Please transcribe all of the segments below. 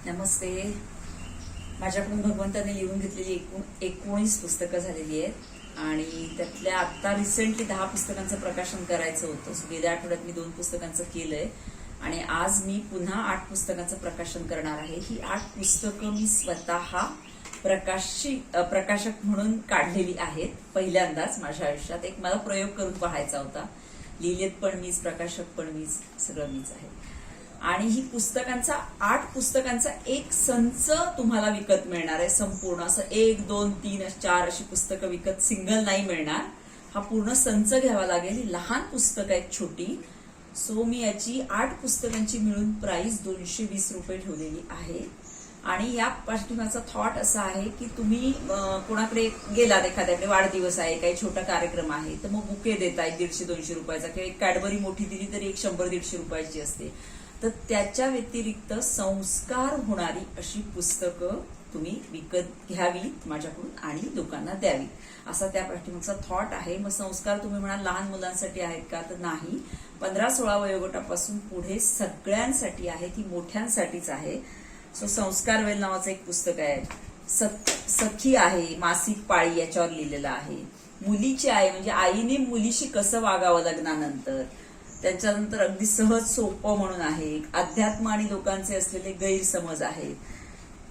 नमस्ते. माझ्याकडून भगवंताने लिहून घेतलेली 19 पुस्तकं झालेली आहेत आणि त्यातल्या आता रिसेंटली 10 पुस्तकांचं प्रकाशन करायचं होतं. गेल्या आठवड्यात मी 2 पुस्तकांचं केलंय आणि आज मी पुन्हा 8 पुस्तकांचं प्रकाशन करणार आहे. ही 8 पुस्तकं मी स्वतः प्रकाशक म्हणून काढलेली आहेत. पहिल्यांदाच माझ्या आयुष्यात एक मला प्रयोग करून पाहायचा होता. लिहिलेत पण मीच, प्रकाशक पण मीच, सगळं मीच आहे. आणि ही 8 पुस्तकांचा एक संच तुम्हाला विकत मिळणार आहे. संपूर्ण असं 1, 2, 3, 4 अशी पुस्तकं विकत सिंगल नाही मिळणार. हा पूर्ण संच घ्यावा लागेल. ही लहान पुस्तकं आहेत, छोटी. सो मी याची 8 पुस्तकांची मिळून प्राइस 220 रुपये ठेवलेली आहे. आणि या पाठीमागचा थॉट असा आहे की तुम्ही कोणाकडे गेलात, एखाद्याकडे वाढदिवस आहे, काही छोटा कार्यक्रम आहे, तर मग बुके देताय 150-200 रुपयाचा, किंवा एक कॅडबरी मोठी दिली तरी एक 100-150 रुपयाची असते. तर त्याच्या व्यतिरिक्त संस्कार होणारी अशी पुस्तकं तुम्ही विकत घ्यावीत माझ्याकडून आणि लोकांना द्यावी, असा त्या पाठीमागचा थॉट आहे. मग संस्कार तुम्ही म्हणाल लहान मुलांसाठी आहेत का, तर नाही. 15-16 वयोगटापासून पुढे सगळ्यांसाठी आहे, ती मोठ्यांसाठीच आहे. सो संस्कार वेल नावाचं एक पुस्तक आहे. सखी आहे, मासिक पाळी याच्यावर लिहिलेलं आहे. मुलीची आहे, म्हणजे आईने मुलीशी कसं वागावं लग्नानंतर. त्याच्यानंतर अगदी सहज सोपं म्हणून आहे. अध्यात्म आणि लोकांचे असलेले गैरसमज आहेत.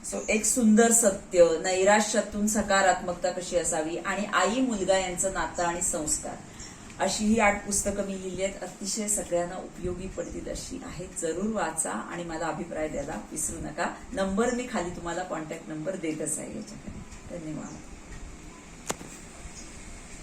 सो एक सुंदर सत्य, नैराश्यातून सकारात्मकता कशी असावी, आणि आई मुलगा यांचं नातं आणि संस्कार, अशी ही 8 पुस्तकं मी लिहिली आहेत. अतिशय सगळ्यांना उपयोगी पडतील अशी आहेत. जरूर वाचा आणि मला अभिप्राय द्यायला विसरू नका. नंबर मी खाली तुम्हाला कॉन्टॅक्ट नंबर देतच आहे याच्याकडे. धन्यवाद.